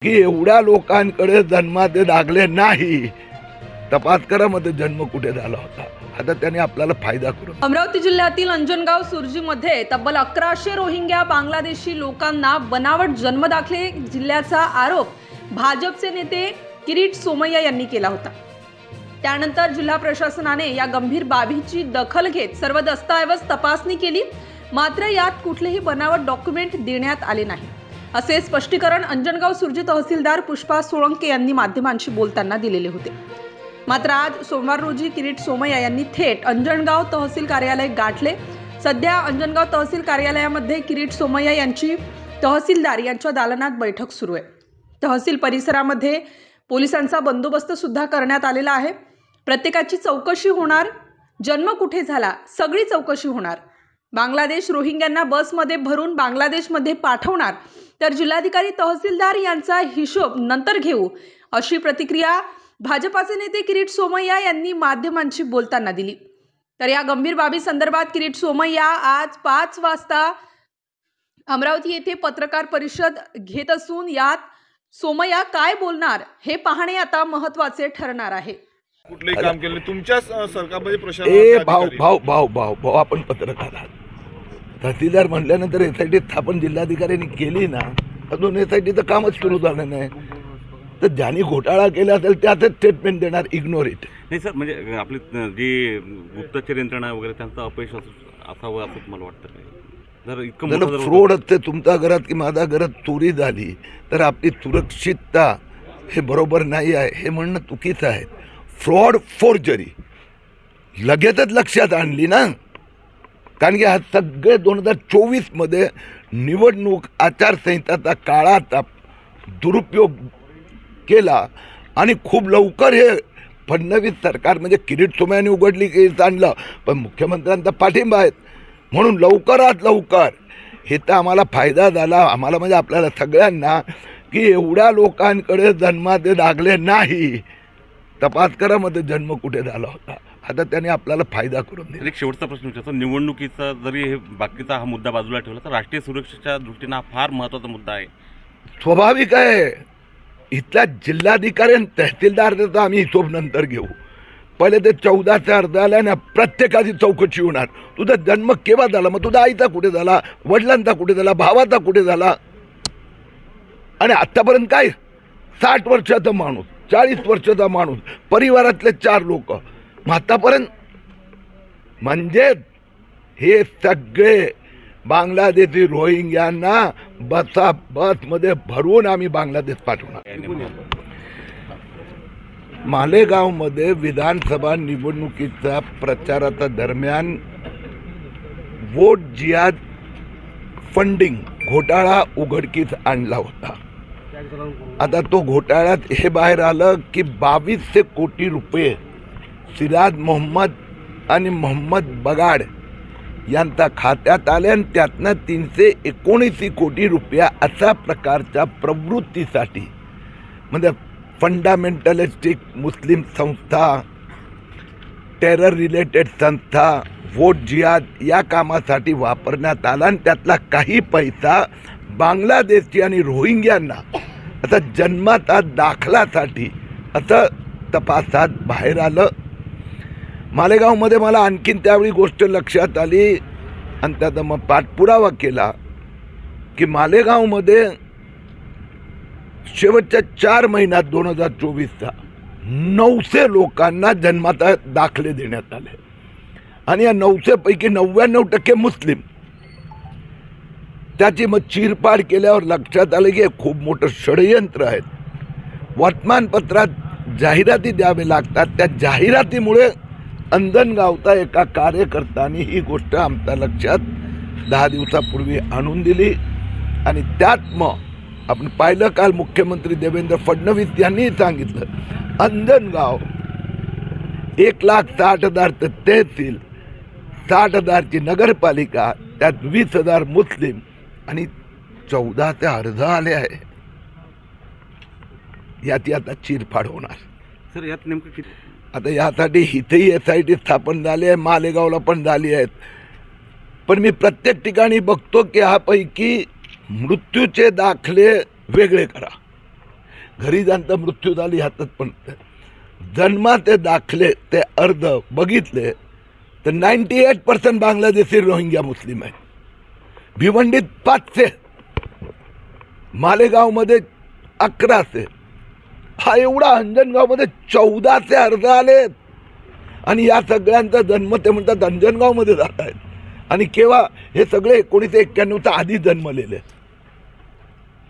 की एवढ्या लोकांकडे जन्माचे दाखले नाही, तपास करा मध्ये जन्म कुठे झाला होता। आता त्यांनी आपल्याला फायदा करून अमरावती जिल्ह्यातील अंजनगाव सुरजीमध्ये तब्बल 1100 रोहिंग्या बांगलादेशी लोकांना बनावट जन्मदाखले जिल्ह्याचा आरोप भाजपचे नेते किरीट सोमय्या यांनी केला होता। त्यानंतर जिल्हा प्रशासनाने या गंभीर बाबीची दखल घेत सर्व दस्तऐवज तपासणी केली, मात्र यात कुठलेही बनावट डॉक्युमेंट देण्यात आले नाही, असे स्पष्टीकरण अंजनगाव सुरजी तहसीलदार पुष्पा सोळंके यांनी माध्यमांशी बोलताना दिलेले होते। मात्र आज सोमवार रोजी किरीट सोमय्या यांनी थेट अंजनगाव तहसील कार्यालय गाठले। सध्या अंजनगाव तहसील कार्यालयामध्ये किरीट सोमय्या यांची तहसीलदार यांच्या दालनात बैठक सुरू आहे। तहसील परिसरामध्ये पोलिसांचा बंदोबस्त सुद्धा करण्यात आलेला आहे। प्रत्येकाची चौकशी होणार, जन्म कुठे झाला सगळी चौकशी होणार। बांगलादेश रोहिंग्यांना बसमध्ये भरून बांगलादेशमध्ये पाठवणार, तर जिल्हाधिकारी तहसीलदार यांचा हिशोब नंतर घेऊ, अशी प्रतिक्रिया भाजपाचे नेते किरीट सोमय्या यांनी माध्यमांशी बोलताना दिली। तर या गंभीर बाबी संदर्भात किरीट सोमय्या आज 5 वाजता अमरावती येथे पत्रकार परिषद घेत असून यात सोमय्या काय बोलणार हे पाहणे आता महत्त्वाचे ठरणार आहे। कुठलेही काम केले तुमच्या सरकारमध्ये प्रशासन भाऊ आपण पत्रकार आहात, तहसीलदार म्हटल्यानंतर एसआयटी स्थापन जिल्हाधिकाऱ्यांनी केली ना, अजून एसआयटीचं कामच सुरू झालं नाही, तर ज्यांनी घोटाळा केला असेल त्याचंच स्टेटमेंट देणार, इग्नोर इट। नाही सर, म्हणजे आपली जी गुप्तचर यंत्रणा वगैरे त्यांचा अपयश असावं असं तुम्हाला वाटतं काय? जर इतकं फ्रॉड असते तुमच्या घरात की माझ्या घरात चोरी झाली तर आपली सुरक्षितता हे बरोबर नाही आहे हे म्हणणं चुकीचं आहे। फ्रॉड फोर्जरी लगेचच लक्षात आणली ना, कारण की हा सगळे 2024 मध्ये निवडणूक आचारसंहिताचा काळाचा दुरुपयोग केला आणि खूप लवकर हे फडणवीस सरकार म्हणजे किरीट सोमय्यांनी उघडली केस आणलं, पण मुख्यमंत्र्यांचा पाठिंबा आहे म्हणून लवकरात लवकर हे तर आम्हाला फायदा झाला, आम्हाला म्हणजे आपल्याला सगळ्यांना, की एवढ्या लोकांकडे जन्माचे दाखले नाही, तपास करा मध्ये जन्म कुठे झाला होता। आता त्यांनी आपल्याला फायदा करून दिला। एक शेवटचा प्रश्न विचारतो, निवडणुकीचा जरी हे बाकीचा हा मुद्दा बाजूला ठेवला तर राष्ट्रीय सुरक्षेच्या दृष्टीने हा फार महत्त्वाचा मुद्दा आहे। स्वाभाविक आहे, इथला जिल्हाधिकारी आणि तहसीलदारचा आम्ही हिशोब नंतर घेऊ, पहिले ते 14चा अर्ज आला ना, प्रत्येकाची चौकशी होणार। तुझा जन्म केव्हा झाला, मग तुझा आईचा कुठे झाला, वडिलांचा कुठे झाला, भावाचा कुठे झाला, आणि आतापर्यंत काय 60 वर्षाचा माणूस, 40 वर्षाचा माणूस, परिवारातले 4 लोक, मग आतापर्यंत म्हणजे हे सगळे बांगलादेशी रोहिंग्यांना बसमध्ये भरून आम्ही बांगलादेश पाठवणार। मालेगावमध्ये विधानसभा निवडणुकीचा प्रचाराच्या दरम्यान वोट जिहाद फंडिंग घोटाळा उघडकीस आणला होता। आता तो घोटाळ्यात हे बाहेर आलं की 2200 कोटी रुपये सिराज मोहम्मद आणि मोहम्मद बगाड यांच्या खात्यात आले आणि त्यातनं 379 कोटी रुपये अशा प्रकारच्या प्रवृत्तीसाठी, म्हणजे फंडामेंटलिस्टिक मुस्लिम संस्था, टेरर रिलेटेड संस्था, वोट जिहाद या कामासाठी वापरण्यात आला आणि त्यातला काही पैसा बांगलादेशी आणि रोहिंग्यांना आता जन्माचा दाखलासाठी असं तपासात बाहेर आलं। मालेगावमध्ये मला आणखीन त्यावेळी गोष्ट लक्षात आली आणि त्याचा मग पाठपुरावा केला की मालेगावमध्ये शेवटच्या 4 महिन्यात 2024चा 900 लोकांना जन्माचा दाखले देण्यात आले आणि या 900 पैकी 99% मुस्लिम। त्याची मग चीरपाड केल्यावर लक्षात आलं की खूप मोठं षडयंत्र आहे। वर्तमानपत्रात जाहिराती द्यावे लागतात, त्या जाहिरातीमुळे अंजनगावचा एका कार्यकर्त्याने ही गोष्ट आमच्या लक्षात 10 दिवसापूर्वी आणून दिली आणि त्यात मग आपण पाहिलं, काल मुख्यमंत्री देवेंद्र फडणवीस यांनी सांगितलं अंजनगाव 1,60,000 तहसील, 60,000ची नगरपालिका, त्यात 20,000 मुस्लिम आणि 14चे अर्ज आले आहे, याची आता चीरफाड होणार। सर यात नेमकं किती, आता यासाठी इथेही एसआयटी स्थापन झाली आहे, मालेगावला पण झाली आहेत, पण मी प्रत्येक ठिकाणी बघतो की ह्यापैकी मृत्यूचे दाखले वेगळे करा, घरी जाणता मृत्यू झाली हातात पण जन्माचे दाखले ते अर्ध बघितले तर 98% बांगलादेशी रोहिंग्या मुस्लिम आहेत. भिवंडीत 500, मालेगावमध्ये 1100, हा एवढा अंजनगावमध्ये 1400 अर्ज आलेत. आणि या सगळ्यांचा जन्म ते म्हणतात अंजनगावमध्ये झाला आहे. आणि केव्हा हे सगळे 1991चा आधी जन्मलेले,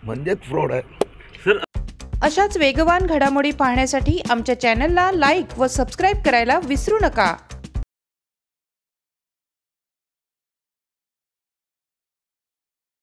म्हणजेच फ्रॉड आहे. सर, अशाच वेगवान घडामोडी पाहण्यासाठी आमच्या चॅनलला लाईक व सबस्क्राईब करायला विसरू नका.